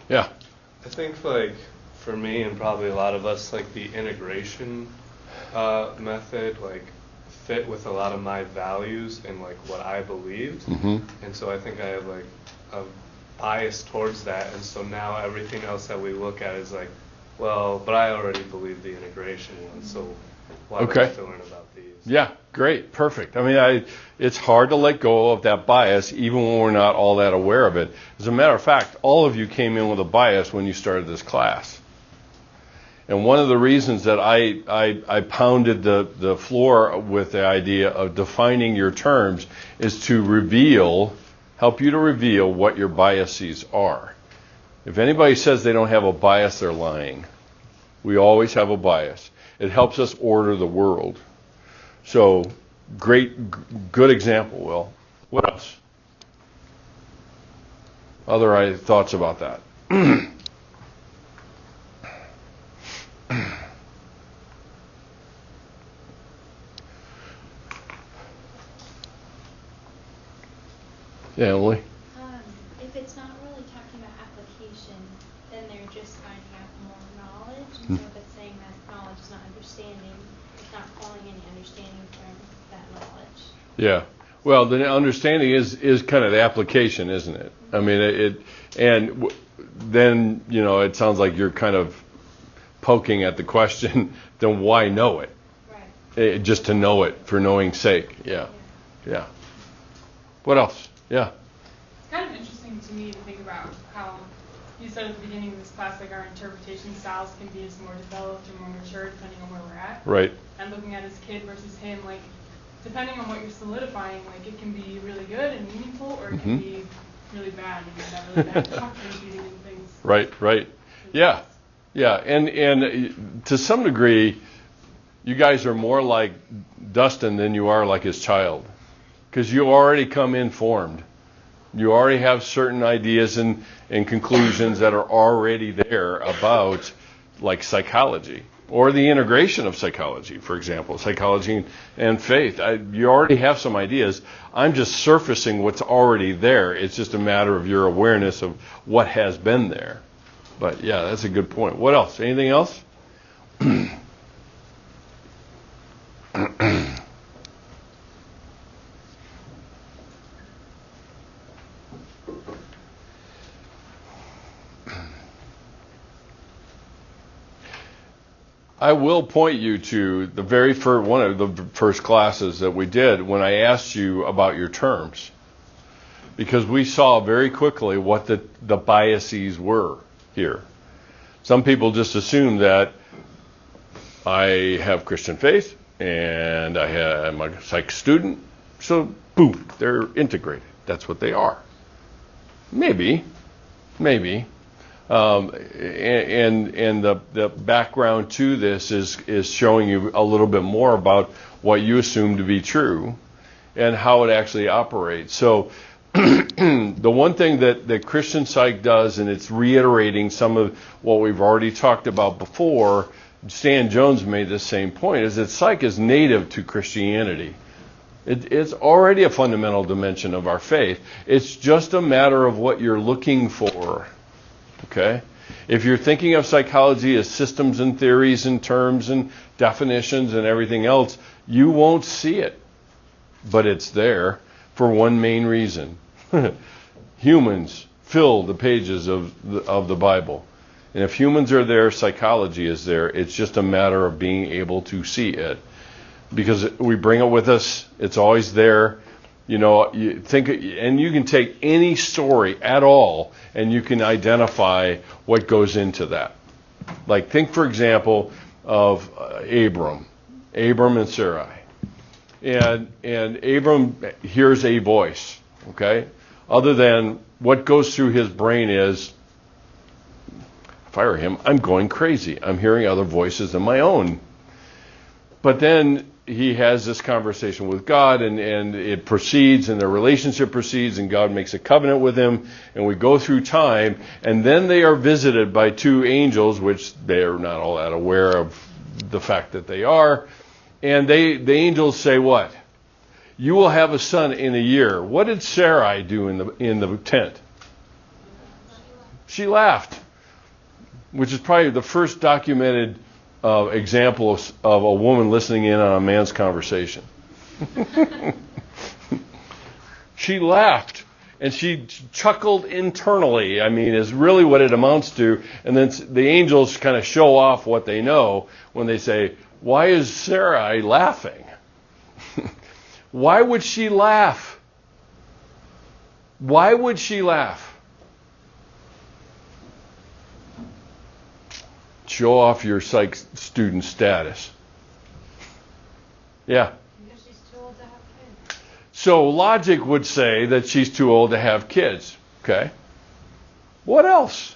Yeah. I think for me and probably a lot of us, the integration method fit with a lot of my values and what I believed, and so I think I have a bias towards that, and so now everything else that we look at is well, but I already believe the integration one, so why would I have to learn about these? Yeah, great, perfect. I mean, it's hard to let go of that bias even when we're not all that aware of it. As a matter of fact, all of you came in with a bias when you started this class. And one of the reasons that I pounded the floor with the idea of defining your terms is to help you to reveal what your biases are. If anybody says they don't have a bias, they're lying. We always have a bias. It helps us order the world. So, good example, Will. What else? Other thoughts about that? Yeah, Emily? If it's not really talking about application, then they're just finding out more knowledge. And so if it's saying that knowledge is not understanding, it's not calling any understanding from that knowledge. Yeah. Well, the understanding is kind of the application, isn't it? I mean, then, it sounds like you're kind of poking at the question, then why know it? Right. Just to know it for knowing's sake. Yeah. What else? Yeah. It's kind of interesting to me to think about how you said at the beginning of this class, our interpretation styles can be just more developed or more mature depending on where we're at. Right. And looking at his kid versus him, depending on what you're solidifying, it can be really good and meaningful, or it can be really bad and that really bad contributing and things. Right. Yeah. And to some degree, you guys are more like Dustin than you are like his child. Because you already come informed. You already have certain ideas and conclusions that are already there about psychology or the integration of psychology, for example, psychology and faith. You already have some ideas. I'm just surfacing what's already there. It's just a matter of your awareness of what has been there. But yeah, that's a good point. What else? Anything else? I will point you to the very first one of the first classes that we did when I asked you about your terms, because we saw very quickly what the biases were here. Some people just assume that I have Christian faith and I'm a psych student, so boom, they're integrated. That's what they are. Maybe. And the background to this is showing you a little bit more about what you assume to be true and how it actually operates. So the one thing that Christian psych does, and it's reiterating some of what we've already talked about before, Stan Jones made the same point, is that psych is native to Christianity. It's already a fundamental dimension of our faith. It's just a matter of what you're looking for. Okay? If you're thinking of psychology as systems and theories and terms and definitions and everything else, you won't see it. But it's there for one main reason. Humans fill the pages of the Bible. And if humans are there, psychology is there. It's just a matter of being able to see it. Because we bring it with us. It's always there. You think, and you can take any story at all, and you can identify what goes into that. Think, for example, of Abram and Sarai. And Abram hears a voice, okay? Other than what goes through his brain is, fire him, I'm going crazy. I'm hearing other voices than my own. But then he has this conversation with God, and it proceeds, and their relationship proceeds, and God makes a covenant with him, and we go through time, and then they are visited by two angels, which they are not all that aware of the fact that they are, and the angels say what? You will have a son in a year. What did Sarai do in the tent? She laughed, which is probably the first documented example of a woman listening in on a man's conversation. She laughed, and she chuckled internally, is really what it amounts to. And then the angels kind of show off what they know when they say, why is Sarai laughing? Why would she laugh? Why would she laugh? Show off your psych student status. Yeah. Because she's too old to have kids. So logic would say that she's too old to have kids. Okay. What else?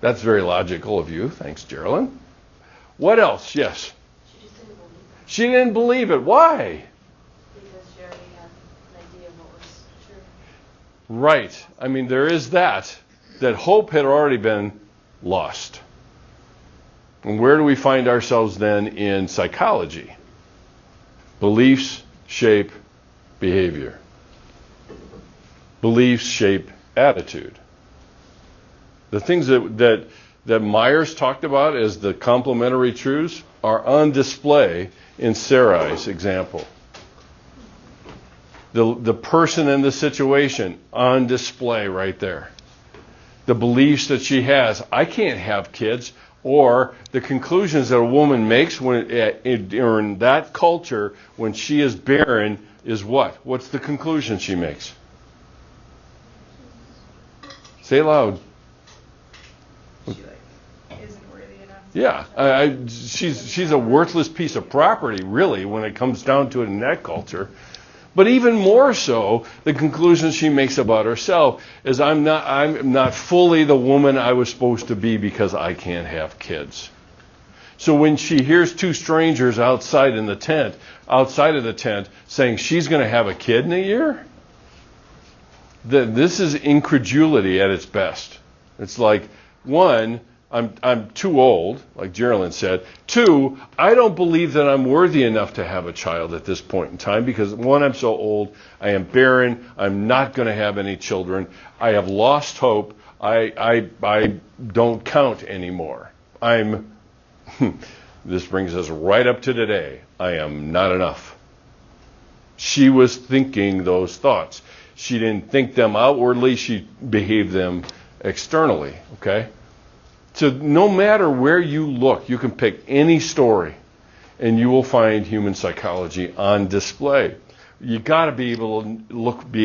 That's very logical of you. Thanks, Geraldine. What else? Yes. She just didn't believe it. She didn't believe it. Why? Because she already had an idea of what was true. Right. There is that hope had already been lost. And where do we find ourselves then in psychology? Beliefs shape behavior. Beliefs shape attitude. The things that Myers talked about as the complementary truths are on display in Sarai's example. The person and the situation on display right there. The beliefs that she has. I can't have kids. Or the conclusions that a woman makes in that culture when she is barren is what? What's the conclusion she makes? Say it loud. She isn't worthy enough. Yeah, she's a worthless piece of property, really, when it comes down to it in that culture. But even more so, the conclusion she makes about herself is I'm not fully the woman I was supposed to be because I can't have kids. So when she hears two strangers outside of the tent, saying she's going to have a kid in a year, this is incredulity at its best. It's like, one, I'm too old, like Geraldine said. Two, I don't believe that I'm worthy enough to have a child at this point in time because, one, I'm so old, I am barren, I'm not going to have any children, I have lost hope, I don't count anymore. This brings us right up to today. I am not enough. She was thinking those thoughts. She didn't think them outwardly, she behaved them externally, okay? So no matter where you look, you can pick any story and you will find human psychology on display. You got to be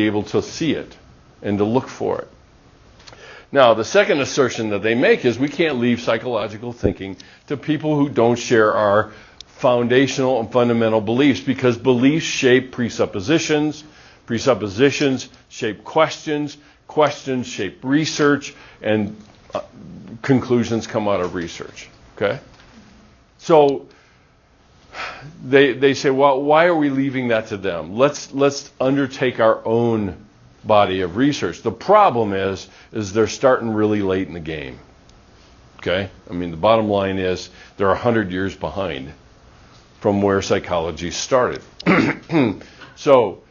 able to see it and to look for it. Now, the second assertion that they make is we can't leave psychological thinking to people who don't share our foundational and fundamental beliefs because beliefs shape presuppositions, presuppositions shape questions, questions shape research, and conclusions come out of research. Okay? So they say, well, why are we leaving that to them? Let's undertake our own body of research. The problem is they're starting really late in the game. Okay? The bottom line is they're 100 years behind from where psychology started. So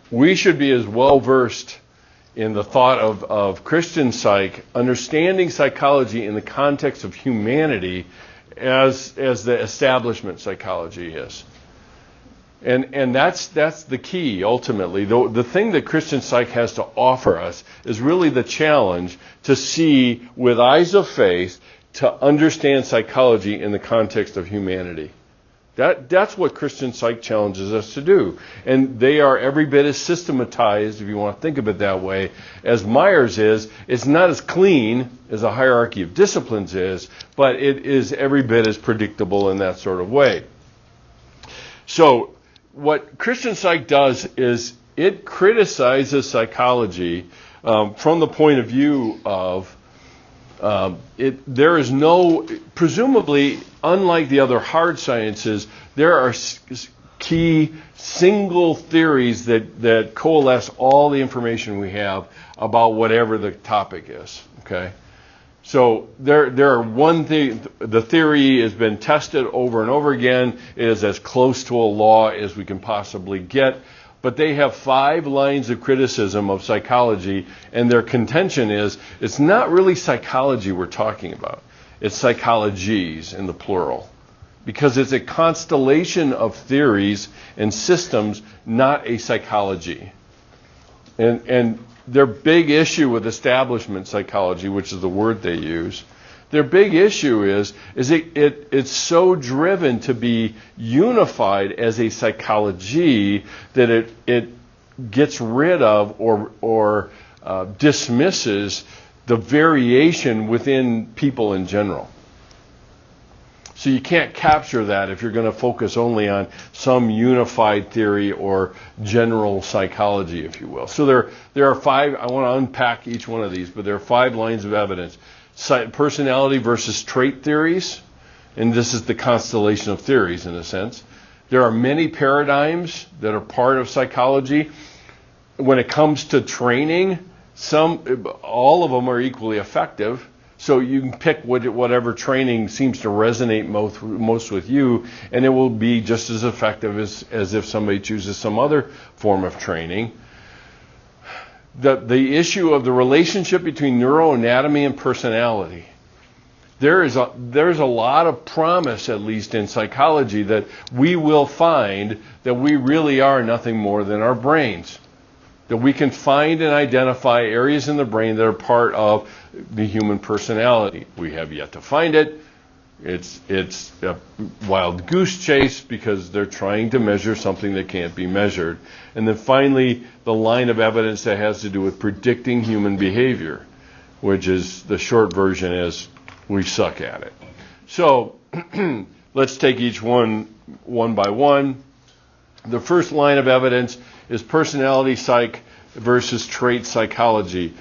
we should be as well versed in the thought of Christian psych, understanding psychology in the context of humanity as the establishment psychology is. And that's the key, ultimately. The thing that Christian psych has to offer us is really the challenge to see with eyes of faith, to understand psychology in the context of humanity. That's what Christian psych challenges us to do. And they are every bit as systematized, if you want to think of it that way, as Myers is. It's not as clean as a hierarchy of disciplines is, but it is every bit as predictable in that sort of way. So what Christian psych does is it criticizes psychology from the point of view of there is no, presumably, unlike the other hard sciences, there are key single theories that coalesce all the information we have about whatever the topic is. Okay, so there are one thing. The theory has been tested over and over again. It is as close to a law as we can possibly get. But they have 5 lines of criticism of psychology, and their contention is it's not really psychology we're talking about. It's psychologies in the plural. Because it's a constellation of theories and systems, not a psychology. And their big issue with establishment psychology, which is the word they use, their big issue is it's so driven to be unified as a psychology that it gets rid of or dismisses the variation within people in general. So you can't capture that if you're going to focus only on some unified theory or general psychology, if you will. So there are 5, I want to unpack each one of these, but there are 5 lines of evidence. Personality versus trait theories, and this is the constellation of theories in a sense. There are many paradigms that are part of psychology. When it comes to training, all of them are equally effective. So you can pick whatever training seems to resonate most with you, and it will be just as effective as if somebody chooses some other form of training. The issue of the relationship between neuroanatomy and personality. There's a lot of promise, at least in psychology, that we will find that we really are nothing more than our brains. That we can find and identify areas in the brain that are part of the human personality. We have yet to find it. It's a wild goose chase because they're trying to measure something that can't be measured. And then finally, the line of evidence that has to do with predicting human behavior, which is the short version is we suck at it. So let's take each one by one. The first line of evidence is personality psych versus trait psychology.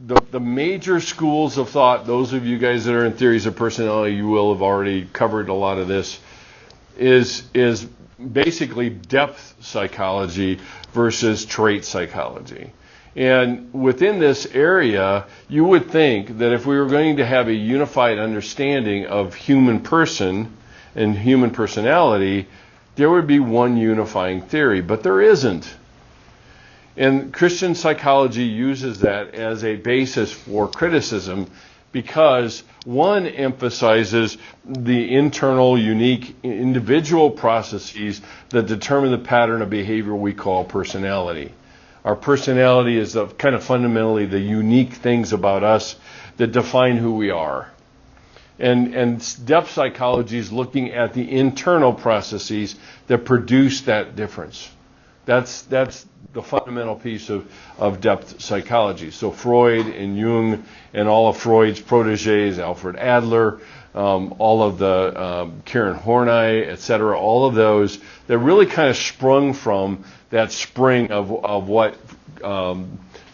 The major schools of thought, those of you guys that are in theories of personality, you will have already covered a lot of this, is basically depth psychology versus trait psychology. And within this area, you would think that if we were going to have a unified understanding of human person and human personality, there would be one unifying theory, but there isn't. And Christian psychology uses that as a basis for criticism because one emphasizes the internal, unique, individual processes that determine the pattern of behavior we call personality. Our personality is kind of fundamentally the unique things about us that define who we are. And depth psychology is looking at the internal processes that produce that difference. That's the fundamental piece of depth psychology. So Freud and Jung and all of Freud's proteges, Alfred Adler, all of the Karen Horney, etc., all of those that really kind of sprung from that spring of what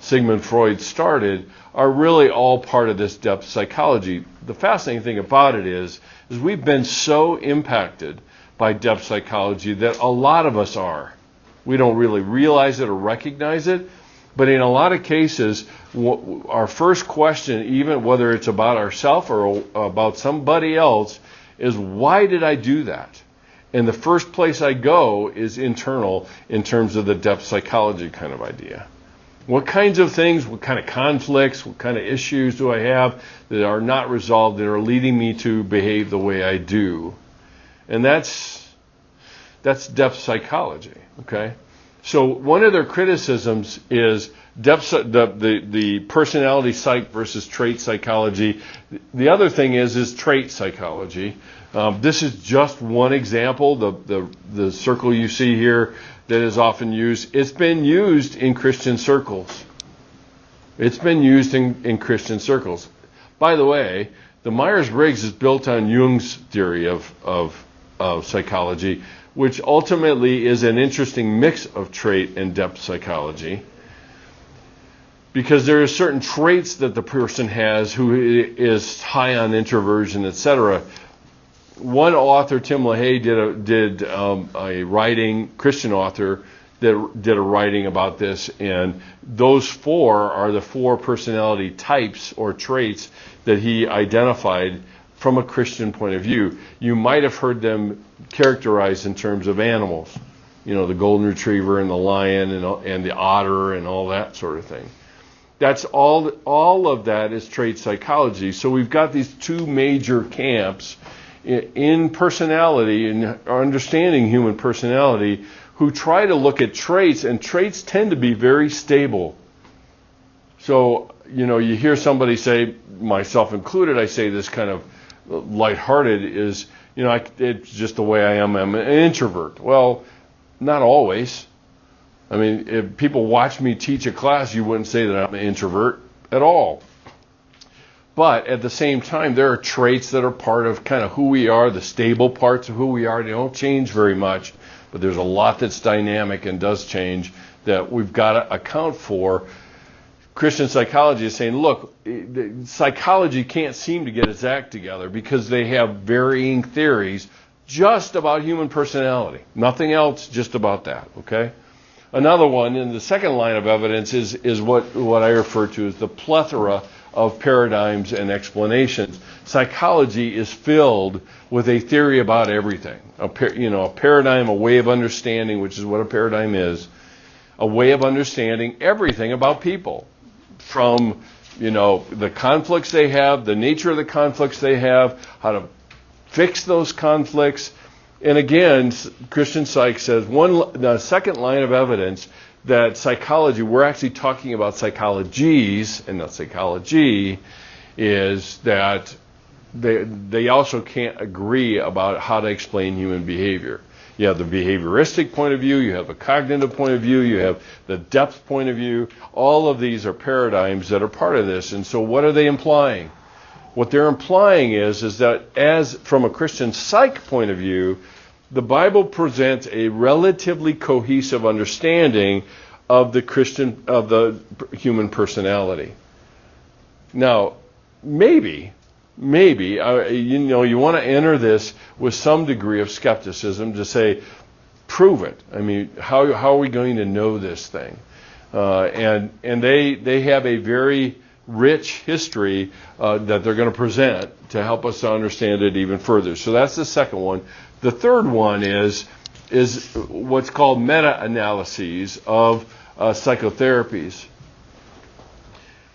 Sigmund Freud started are really all part of this depth psychology. The fascinating thing about it is we've been so impacted by depth psychology that a lot of us are. We don't really realize it or recognize it, but in a lot of cases, our first question, even whether it's about ourselves or about somebody else, is why did I do that? And the first place I go is internal in terms of the depth psychology kind of idea. What kinds of things, what kind of conflicts, what kind of issues do I have that are not resolved that are leading me to behave the way I do? And that's depth psychology, okay? So one of their criticisms is the personality psych versus trait psychology. The other thing is trait psychology. This is just one example, the circle you see here that is often used. It's been used in Christian circles. It's been used in Christian circles. By the way, the Myers-Briggs is built on Jung's theory of psychology, which ultimately is an interesting mix of trait and depth psychology. Because there are certain traits that the person has who is high on introversion, etc. One author, Tim LaHaye, did a writing, Christian author, that did a writing about this, and those 4 are the 4 personality types or traits that he identified from a Christian point of view. You might have heard them characterized in terms of animals. the golden retriever and the lion and the otter and all that sort of thing. That's all of that is trait psychology. So we've got these two major camps in personality and understanding human personality who try to look at traits, and traits tend to be very stable. So, you hear somebody say, myself included, I say this kind of lighthearted, is, it's just the way I am. I'm an introvert. Well, not always. I mean, if people watch me teach a class, you wouldn't say that I'm an introvert at all. But at the same time, there are traits that are part of kind of who we are, the stable parts of who we are. They don't change very much, but there's a lot that's dynamic and does change that we've got to account for. Christian psychology is saying, look, psychology can't seem to get its act together because they have varying theories just about human personality. Nothing else, just about that, okay? Another one, in the second line of evidence, is what I refer to as the plethora of paradigms and explanations. Psychology is filled with a theory about everything. A paradigm, a way of understanding, which is what a paradigm is, a way of understanding everything about people. From, the conflicts they have, the nature of the conflicts they have, how to fix those conflicts. And again, Christian Psych says the second line of evidence that psychology, we're actually talking about psychologies and not psychology, is that they also can't agree about how to explain human behavior. You have the behavioristic point of view, you have a cognitive point of view, you have the depth point of view. All of these are paradigms that are part of this. And so what are they implying? What they're implying is that as from a Christian psych point of view, the Bible presents a relatively cohesive understanding of the human personality. Now, maybe you want to enter this with some degree of skepticism to say, prove it. I mean, how are we going to know this thing? And they have a very rich history that they're going to present to help us to understand it even further. So that's the second one. The third one is what's called meta-analyses of psychotherapies.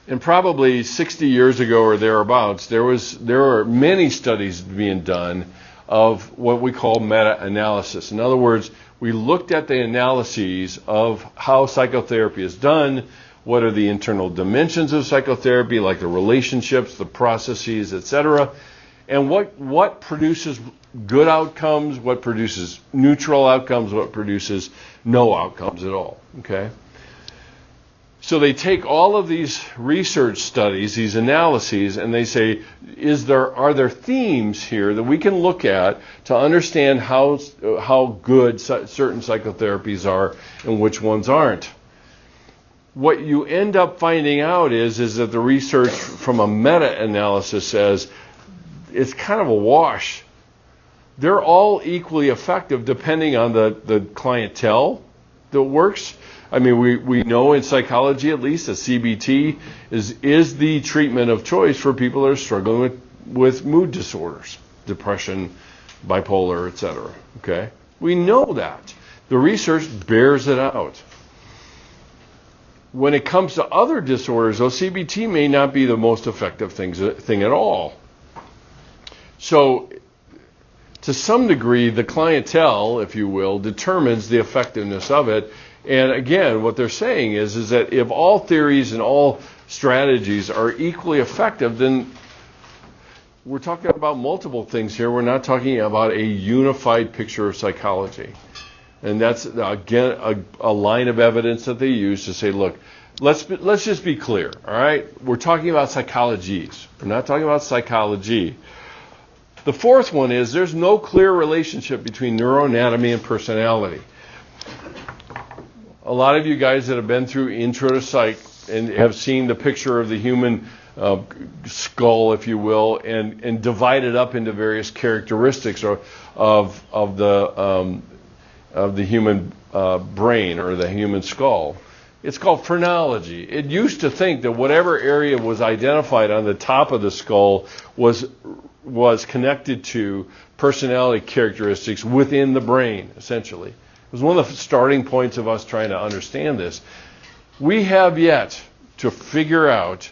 And probably 60 years ago or thereabouts, there were many studies being done of what we call meta-analysis. In other words, we looked at the analyses of how psychotherapy is done, what are the internal dimensions of psychotherapy, like the relationships, the processes, etc., and what produces good outcomes, what produces neutral outcomes, what produces no outcomes at all. Okay? So they take all of these research studies, these analyses, and they say, are there themes here that we can look at to understand how good certain psychotherapies are and which ones aren't? What you end up finding out is that the research from a meta-analysis says it's kind of a wash. They're all equally effective depending on the clientele that works. I mean, we know in psychology at least that CBT is the treatment of choice for people that are struggling with mood disorders, depression, bipolar, etc. Okay? We know that. The research bears it out. When it comes to other disorders, though, CBT may not be the most effective thing at all. So, to some degree, the clientele, if you will, determines the effectiveness of it. And again, what they're saying is that if all theories and all strategies are equally effective, then we're talking about multiple things here. We're not talking about a unified picture of psychology. And that's, again, a line of evidence that they use to say, look, let's just be clear, all right? We're talking about psychologies. We're not talking about psychology. The fourth one is there's no clear relationship between neuroanatomy and personality. A lot of you guys that have been through Intro to Psych and have seen the picture of the human skull, if you will, and divided up into various characteristics of the human brain or the human skull. It's called phrenology. It used to think that whatever area was identified on the top of the skull was connected to personality characteristics within the brain, essentially. was one of the starting points of us trying to understand this. We have yet to figure out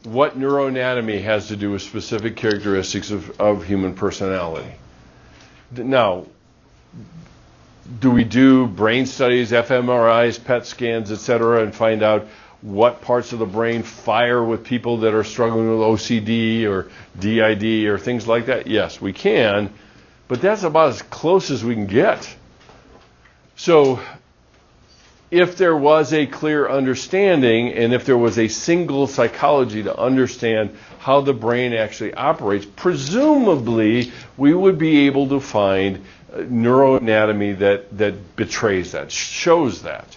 what neuroanatomy has to do with specific characteristics of human personality. Now, do we do brain studies, fMRIs, PET scans, etc., and find out what parts of the brain fire with people that are struggling with OCD or DID or things like that? Yes, we can, but that's about as close as we can get. So if there was a clear understanding and if there was a single psychology to understand how the brain actually operates, presumably we would be able to find neuroanatomy that betrays that, shows that.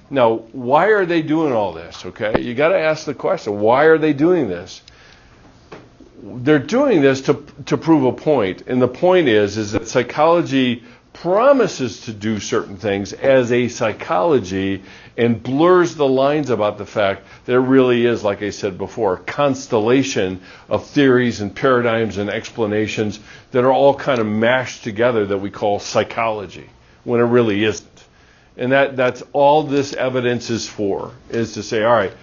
Now, why are they doing all this? Okay, you got to ask the question, why are they doing this? They're doing this to prove a point, and the point is that psychology promises to do certain things as a psychology and blurs the lines about the fact that it really is, like I said before, a constellation of theories and paradigms and explanations that are all kind of mashed together that we call psychology, when it really isn't. And that's all this evidence is for, is to say, all right,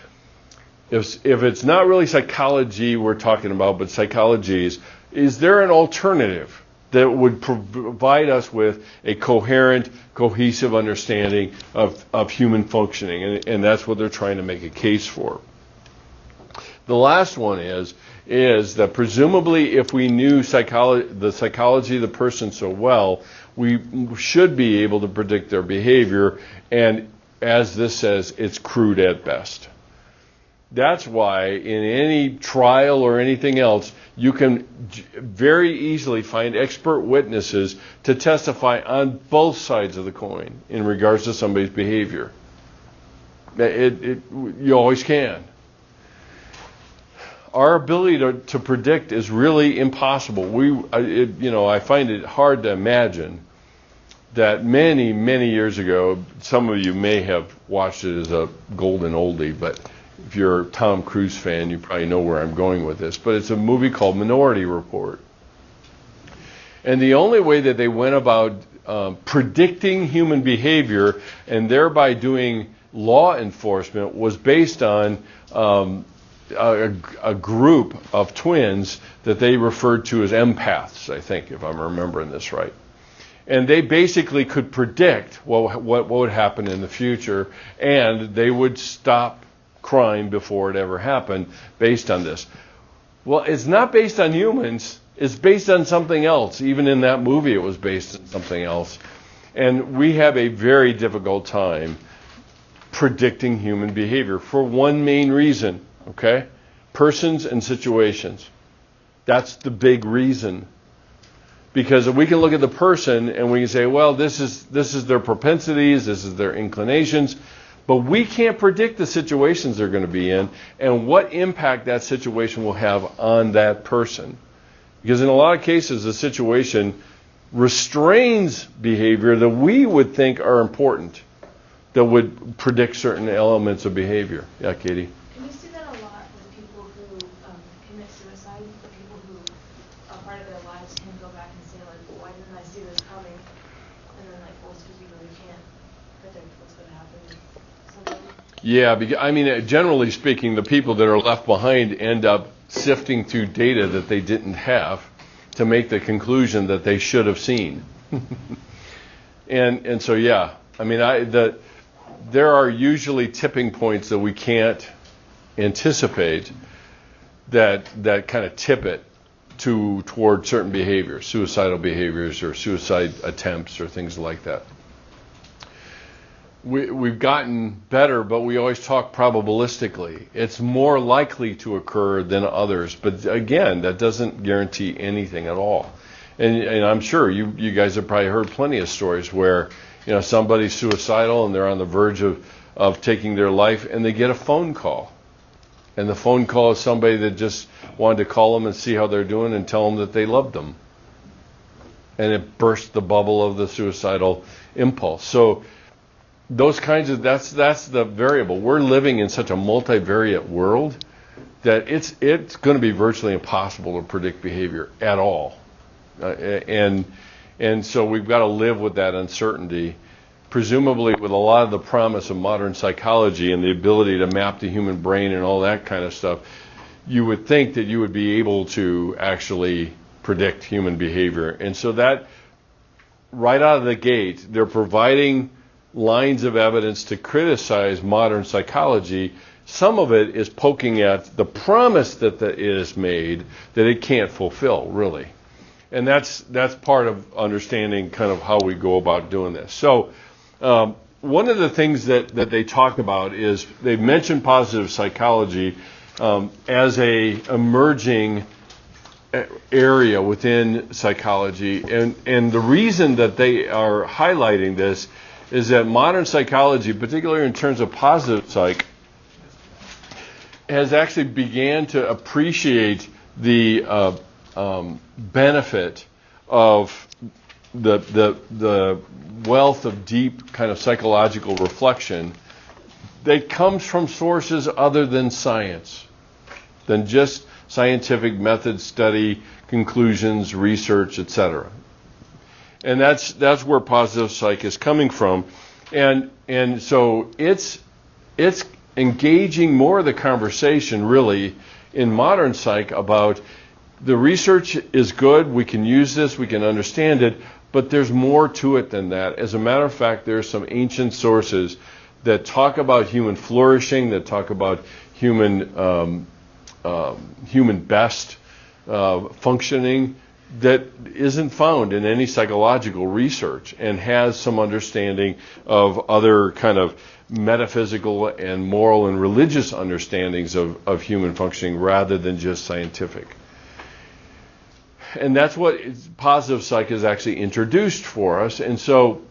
if it's not really psychology we're talking about, but psychologies, is there an alternative that would provide us with a coherent, cohesive understanding of human functioning? And that's what they're trying to make a case for. The last one is that presumably if we knew the psychology of the person so well, we should be able to predict their behavior, and as this says, it's crude at best. That's why in any trial or anything else, you can very easily find expert witnesses to testify on both sides of the coin in regards to somebody's behavior. You always can. Our ability to predict is really impossible. I find it hard to imagine that many, many years ago, some of you may have watched it as a golden oldie, but if you're a Tom Cruise fan, you probably know where I'm going with this. But it's a movie called Minority Report. And the only way that they went about predicting human behavior and thereby doing law enforcement was based on a group of twins that they referred to as empaths, I think, if I'm remembering this right. And they basically could predict what would happen in the future, and they would stop crime before it ever happened based on this. Well, it's not based on humans. It's based on something else. Even in that movie, it was based on something else. And we have a very difficult time predicting human behavior for one main reason, okay? Persons and situations. That's the big reason. Because we can look at the person and we can say, well, this is their propensities, this is their inclinations, but we can't predict the situations they're going to be in and what impact that situation will have on that person. Because in a lot of cases, the situation restrains behavior that we would think are important, that would predict certain elements of behavior. Yeah, Katie? Can you see that a lot with people who commit suicide, the people who a part of their lives can go back and say, like, why didn't I see this coming? And then, like, well, it's because you really can't predict what's going to happen to somebody. Yeah, generally speaking, the people that are left behind end up sifting through data that they didn't have to make the conclusion that they should have seen. and so, yeah, there are usually tipping points that we can't anticipate that kind of tip it toward certain behaviors, suicidal behaviors or suicide attempts or things like that. We've gotten better, but we always talk probabilistically. It's more likely to occur than others, but again, that doesn't guarantee anything at all. And I'm sure you guys have probably heard plenty of stories where somebody's suicidal and they're on the verge of taking their life, and they get a phone call. And the phone call is somebody that just wanted to call them and see how they're doing and tell them that they loved them. And it burst the bubble of the suicidal impulse. So those kinds of, that's the variable. We're living in such a multivariate world that it's going to be virtually impossible to predict behavior at all. And And so we've got to live with that uncertainty, presumably with a lot of the promise of modern psychology and the ability to map the human brain and all that kind of stuff. You would think that you would be able to actually predict human behavior. And so that, right out of the gate, they're providing lines of evidence to criticize modern psychology. Some of it is poking at the promise that it is made that it can't fulfill, really. And that's part of understanding kind of how we go about doing this. So one of the things that they talk about is they mention positive psychology as a emerging area within psychology. And the reason that they are highlighting this is that modern psychology, particularly in terms of positive psych, has actually began to appreciate the benefit of the wealth of deep kind of psychological reflection that comes from sources other than science, than just scientific method study, conclusions, research, etc. And that's where positive psych is coming from, and so it's engaging more of the conversation really in modern psych about the research is good, we can use this, we can understand it, but there's more to it than that. As a matter of fact, there are some ancient sources that talk about human flourishing, that talk about human best functioning, that isn't found in any psychological research and has some understanding of other kind of metaphysical and moral and religious understandings of human functioning rather than just scientific. And that's what positive psych has actually introduced for us. And so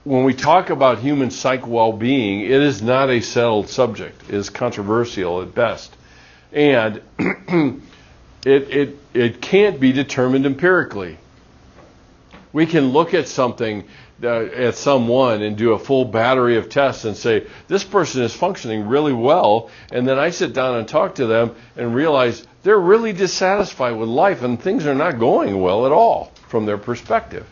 when we talk about human psych well-being, it is not a settled subject. It is controversial at best. And it can't be determined empirically. We can look at something, at someone, and do a full battery of tests and say, this person is functioning really well, and then I sit down and talk to them and realize they're really dissatisfied with life and things are not going well at all from their perspective.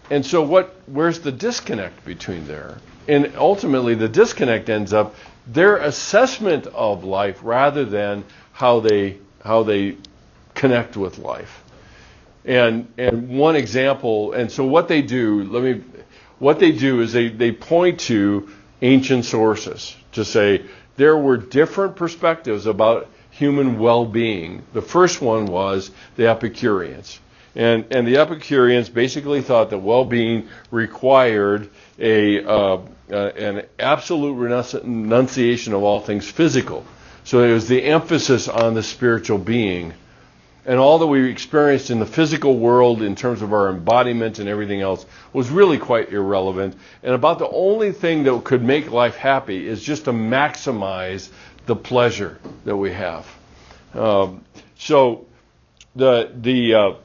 And so where's the disconnect between there? And ultimately the disconnect ends up their assessment of life rather than how they connect with life. And one example, and so what they do is they point to ancient sources to say there were different perspectives about human well-being. The first one was the Epicureans. And the Epicureans basically thought that well-being required an absolute renunciation of all things physical. So it was the emphasis on the spiritual being. And all that we experienced in the physical world in terms of our embodiment and everything else was really quite irrelevant. And about the only thing that could make life happy is just to maximize the pleasure that we have. So the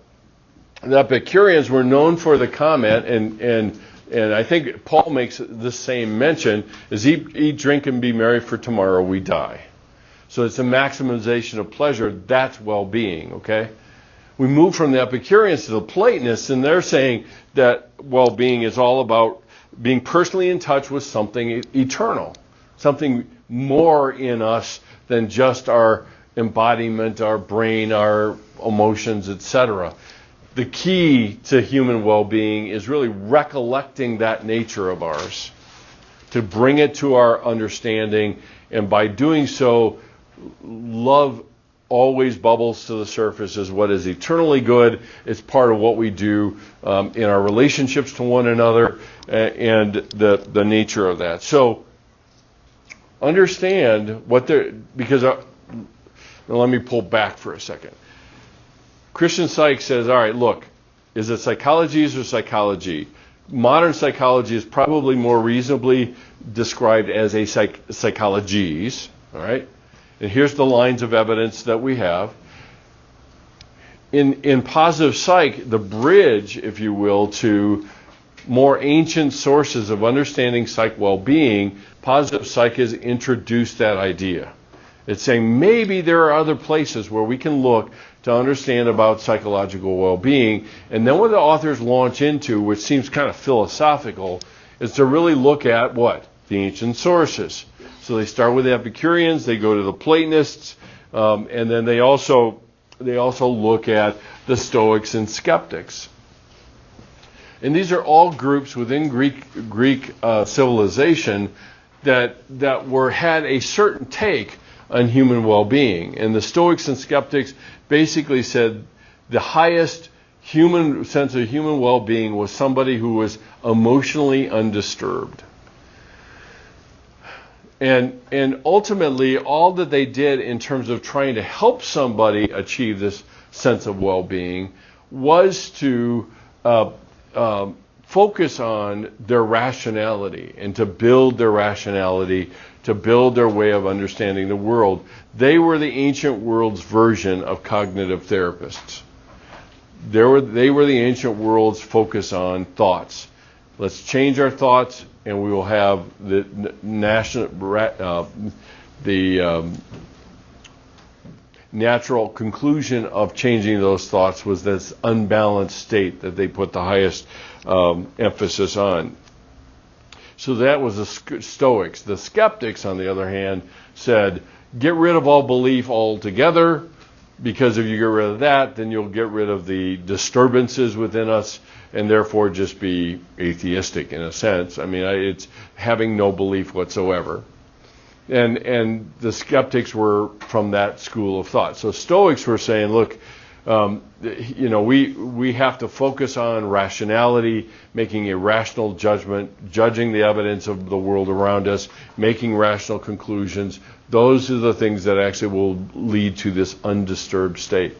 Epicureans were known for the comment, and I think Paul makes the same mention, is eat, drink, and be merry, for tomorrow we die. So it's a maximization of pleasure. That's well-being, okay? We move from the Epicureans to the Platonists, and they're saying that well-being is all about being personally in touch with something eternal, something more in us than just our embodiment, our brain, our emotions, etc. The key to human well-being is really recollecting that nature of ours, to bring it to our understanding, and by doing so, love always bubbles to the surface as what is eternally good. It's part of what we do in our relationships to one another and the nature of that. So understand what let me pull back for a second. Christian psych says, all right, look, is it psychologies or psychology? Modern psychology is probably more reasonably described as a psychologies, all right? And here's the lines of evidence that we have. In positive psych, the bridge, if you will, to more ancient sources of understanding psych well-being, positive psych has introduced that idea. It's saying maybe there are other places where we can look to understand about psychological well-being. And then what the authors launch into, which seems kind of philosophical, is to really look at what? The ancient sources. So they start with the Epicureans, they go to the Platonists, and then they also look at the Stoics and Skeptics. And these are all groups within Greek civilization that had a certain take on human well-being. And the Stoics and Skeptics basically said the highest human sense of human well-being was somebody who was emotionally undisturbed. And ultimately, all that they did in terms of trying to help somebody achieve this sense of well-being was to focus on their rationality and to build their rationality, to build their way of understanding the world. They were the ancient world's version of cognitive therapists. They were the ancient world's focus on thoughts. Let's change our thoughts, and we will have the natural conclusion of changing those thoughts was this unbalanced state that they put the highest emphasis on. So that was the Stoics. The Skeptics, on the other hand, said, get rid of all belief altogether, because if you get rid of that, then you'll get rid of the disturbances within us, and therefore just be atheistic in a sense. I mean, it's having no belief whatsoever. And the Skeptics were from that school of thought. So Stoics were saying, look, we have to focus on rationality, making a rational judgment, judging the evidence of the world around us, making rational conclusions. Those are the things that actually will lead to this undisturbed state.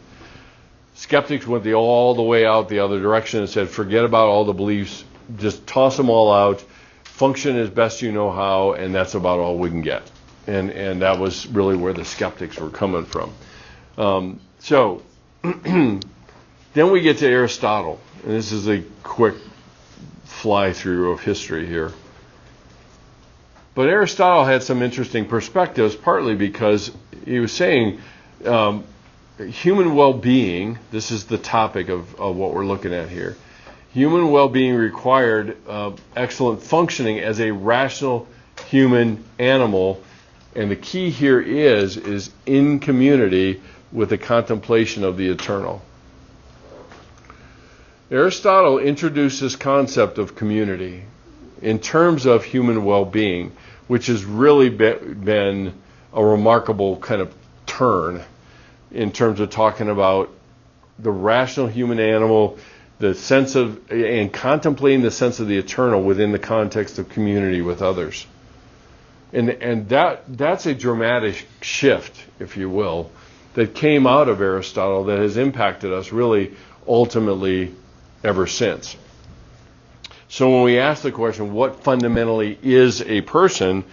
Skeptics went all the way out the other direction and said, forget about all the beliefs, just toss them all out, function as best you know how, and that's about all we can get. And that was really where the Skeptics were coming from. So then we get to Aristotle, and this is a quick fly-through of history here. But Aristotle had some interesting perspectives, partly because he was saying human well-being, this is the topic of what we're looking at here. Human well-being required excellent functioning as a rational human animal, and the key here is in community with the contemplation of the eternal. Aristotle introduced this concept of community in terms of human well-being, which has really been a remarkable kind of turn in terms of talking about the rational human animal, the sense of, and contemplating the sense of the eternal within the context of community with others. And that's a dramatic shift, if you will, that came out of Aristotle that has impacted us really ultimately ever since. So when we ask the question, what fundamentally is a person,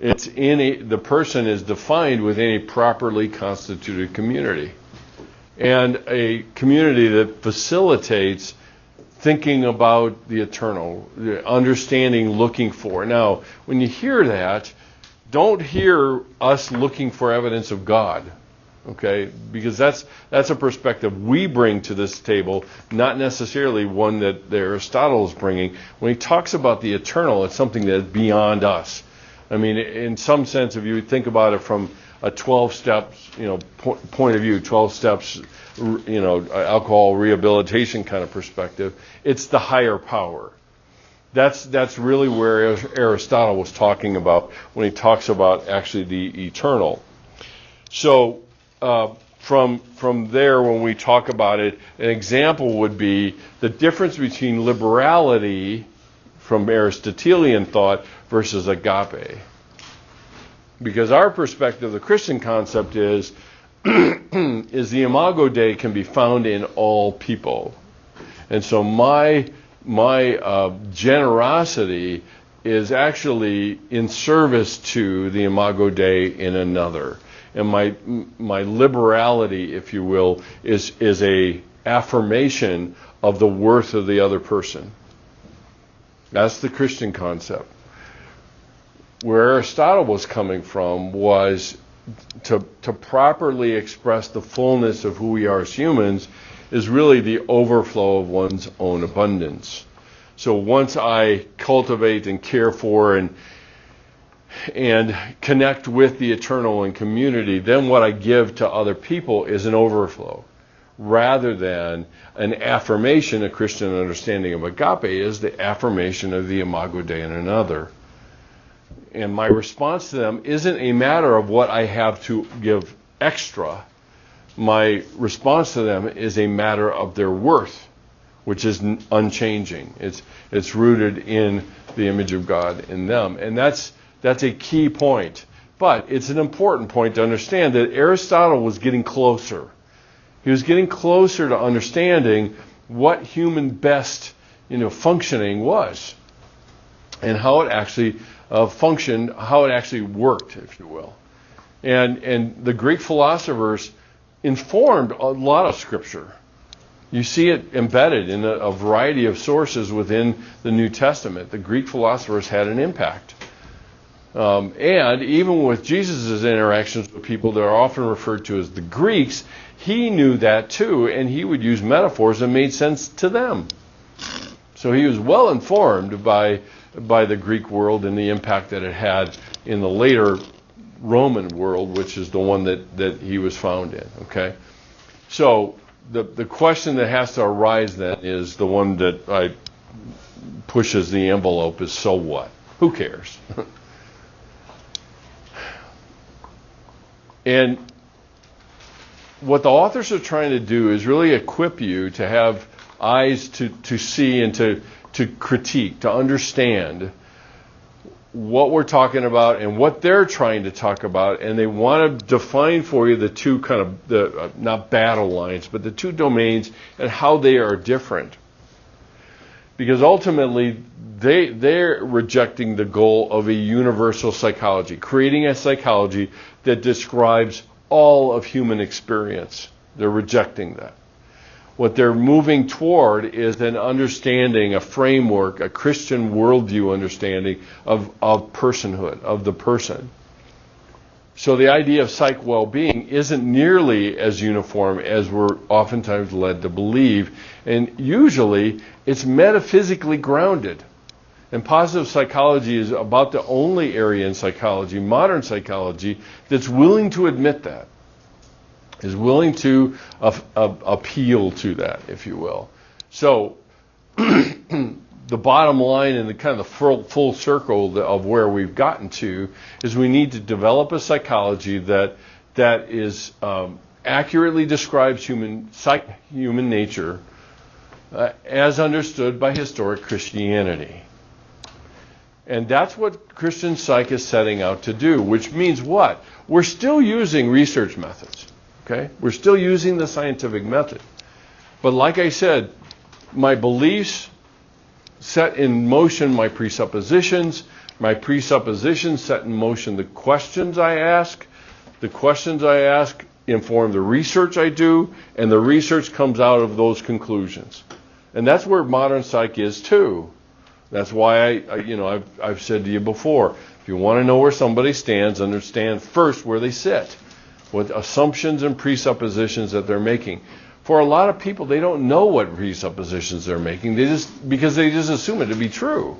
the person is defined within a properly constituted community. And a community that facilitates thinking about the eternal, understanding, looking for. Now, when you hear that, don't hear us looking for evidence of God, okay? Because that's a perspective we bring to this table, not necessarily one that Aristotle is bringing. When he talks about the eternal, it's something that's beyond us. I mean, in some sense, if you think about it from a 12 steps, point of view, 12 steps, alcohol rehabilitation kind of perspective, it's the higher power. That's really where Aristotle was talking about when he talks about actually the eternal. So from there, when we talk about it, an example would be the difference between liberality from Aristotelian thought versus agape. Because our perspective, the Christian concept is the imago Dei can be found in all people. And so my generosity is actually in service to the imago Dei in another. And my liberality, if you will, is a affirmation of the worth of the other person. That's the Christian concept. Where Aristotle was coming from was to properly express the fullness of who we are as humans is really the overflow of one's own abundance. So once I cultivate and care for and connect with the eternal in community, then what I give to other people is an overflow, rather than an affirmation. A Christian understanding of agape is the affirmation of the imago Dei in another. And my response to them isn't a matter of what I have to give extra. My response to them is a matter of their worth, which is unchanging. It's rooted in the image of God in them. And that's a key point. But it's an important point to understand that Aristotle was getting closer. He was getting closer to understanding what human best, functioning was, and how it actually functioned, how it actually worked, if you will. And the Greek philosophers informed a lot of Scripture. You see it embedded in a variety of sources within the New Testament. The Greek philosophers had an impact. And even with Jesus' interactions with people that are often referred to as the Greeks, he knew that too, and he would use metaphors that made sense to them. So he was well informed by the Greek world and the impact that it had in the later Roman world, which is the one that he was found in. Okay, so the question that has to arise then is the one that I pushes the envelope is, so what? Who cares? And what the authors are trying to do is really equip you to have eyes to see and to critique, to understand what we're talking about and what they're trying to talk about. And they want to define for you the two kind of, not battle lines, but the two domains and how they are different. Because ultimately, they're rejecting the goal of a universal psychology, creating a psychology that describes all of human experience. They're rejecting that. What they're moving toward is an understanding, a framework, a Christian worldview understanding of personhood, of the person. So the idea of psych well-being isn't nearly as uniform as we're oftentimes led to believe. And usually it's metaphysically grounded. And positive psychology is about the only area in psychology, modern psychology, that's willing to admit that, is willing to appeal to that, if you will. So the bottom line and the kind of the full circle of where we've gotten to is we need to develop a psychology that is accurately describes human nature as understood by historic Christianity. And that's what Christian psych is setting out to do, which means what? We're still using research methods, okay? We're still using the scientific method. But like I said, my beliefs set in motion my presuppositions set in motion the questions I ask inform the research I do, and the research comes out of those conclusions. And that's where modern psych is too. That's why I've said to you before, if you want to know where somebody stands, understand first where they sit, what assumptions and presuppositions that they're making. For a lot of people, they don't know what presuppositions they're making. Because they just assume it to be true.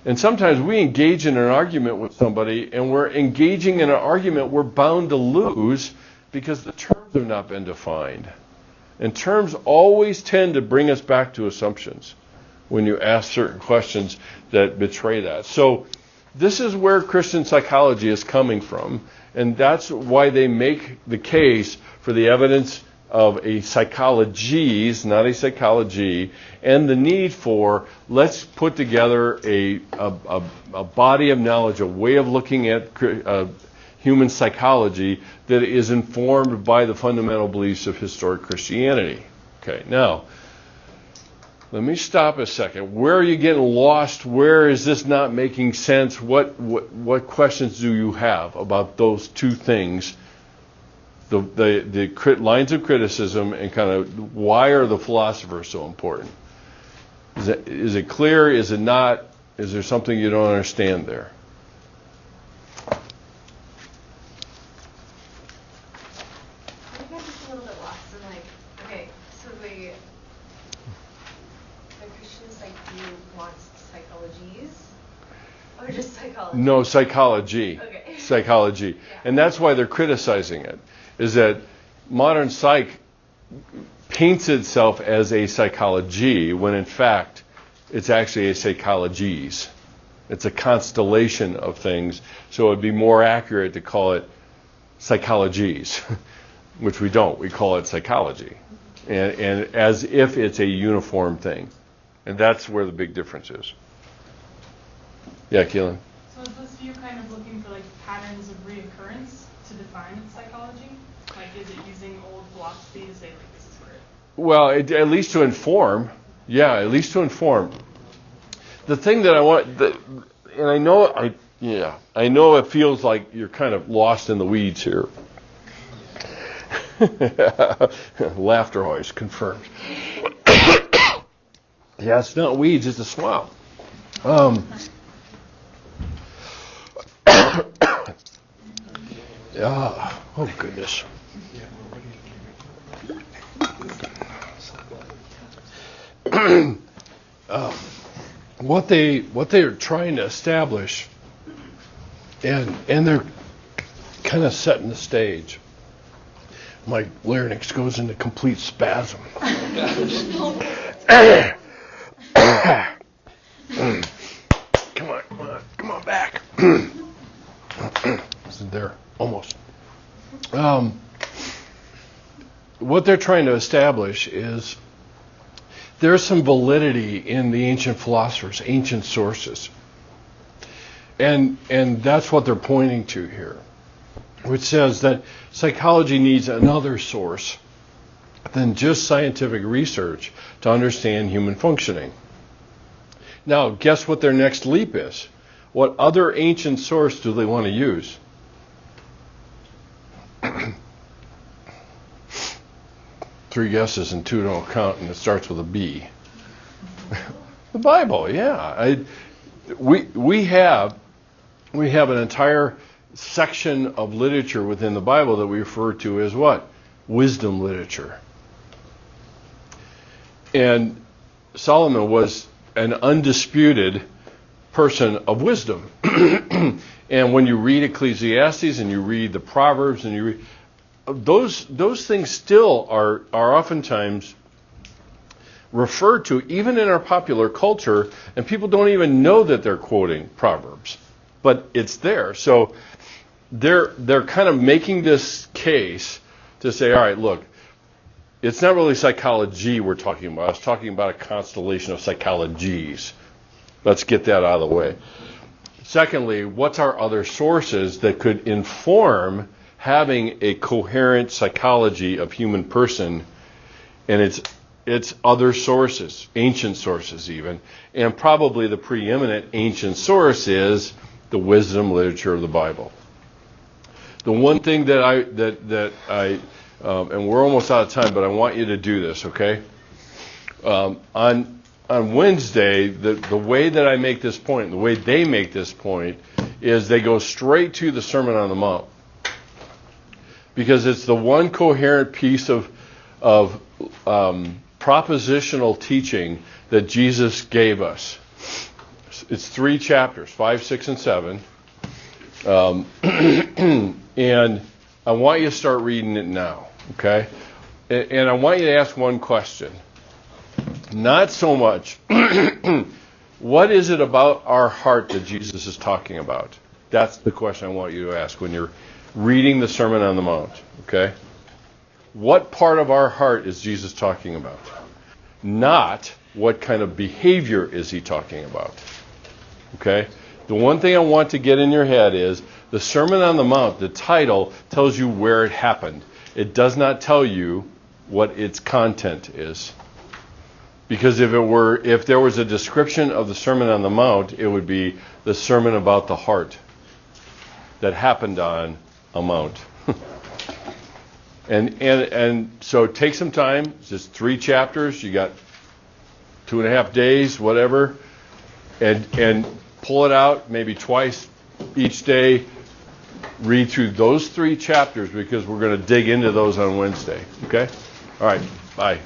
And sometimes we engage in an argument with somebody, and we're engaging in an argument we're bound to lose because the terms have not been defined. And terms always tend to bring us back to assumptions when you ask certain questions that betray that. So this is where Christian psychology is coming from, and that's why they make the case for the evidence of a psychologies, not a psychology, and the need for, let's put together a body of knowledge, a way of looking at human psychology that is informed by the fundamental beliefs of historic Christianity. Okay, now, let me stop a second. Where are you getting lost? Where is this not making sense? What questions do you have about those two things? The lines of criticism and kind of why are the philosophers so important? Is it clear? Is it not? Is there something you don't understand there? Or just psychology? No, psychology. Okay. Psychology. Yeah. And that's why they're criticizing it, is that modern psych paints itself as a psychology when in fact it's actually a psychologies. It's a constellation of things, so it would be more accurate to call it psychologies, which we don't. We call it psychology, and as if it's a uniform thing. And that's where the big difference is. Yeah, Keelan? So is this view kind of looking for like patterns of reoccurrence to define its psychology? Like is it using old philosophy to say like this is where it... Well, at least to inform. Yeah, at least to inform. The thing that I want, and I know it feels like you're kind of lost in the weeds here. Laughter always confirms. Yeah, it's not weeds, it's a swamp. Oh goodness. What they are trying to establish, and they're kind of setting the stage. My larynx goes into complete spasm. Come on back. Isn't there? Almost. What they're trying to establish is there's some validity in the ancient philosophers, ancient sources. And that's what they're pointing to here, which says that psychology needs another source than just scientific research to understand human functioning. Now, guess what their next leap is? What other ancient source do they want to use? Three guesses and two don't count, and it starts with a B. The Bible, yeah. We have an entire section of literature within the Bible that we refer to as what? Wisdom literature. And Solomon was an undisputed person of wisdom. And when you read Ecclesiastes and you read the Proverbs and you read those things still are oftentimes referred to even in our popular culture, and people don't even know that they're quoting Proverbs, but it's there. So they're kind of making this case to say, all right, look, it's not really psychology we're talking about. I was talking about a constellation of psychologies. Let's get that out of the way. Secondly, what's our other sources that could inform having a coherent psychology of human person? And it's other sources, ancient sources even, and probably the preeminent ancient source is the wisdom literature of the Bible. The one thing that I and we're almost out of time, but I want you to do this, okay? On Wednesday, the way that I make this point, the way they make this point, is they go straight to the Sermon on the Mount. Because it's the one coherent piece of propositional teaching that Jesus gave us. It's 3 chapters, 5, 6, and 7. And I want you to start reading it now, okay? And I want you to ask one question. Not so much, what is it about our heart that Jesus is talking about? That's the question I want you to ask when you're reading the Sermon on the Mount, okay? What part of our heart is Jesus talking about? Not what kind of behavior is he talking about, okay? The one thing I want to get in your head is the Sermon on the Mount, the title, tells you where it happened. It does not tell you what its content is. Because if there was a description of the Sermon on the Mount, it would be the sermon about the heart that happened on a mount. and so take some time. It's just 3 chapters. You got 2.5 days, whatever, and pull it out maybe twice each day. Read through those 3 chapters because we're going to dig into those on Wednesday. Okay? All right. Bye.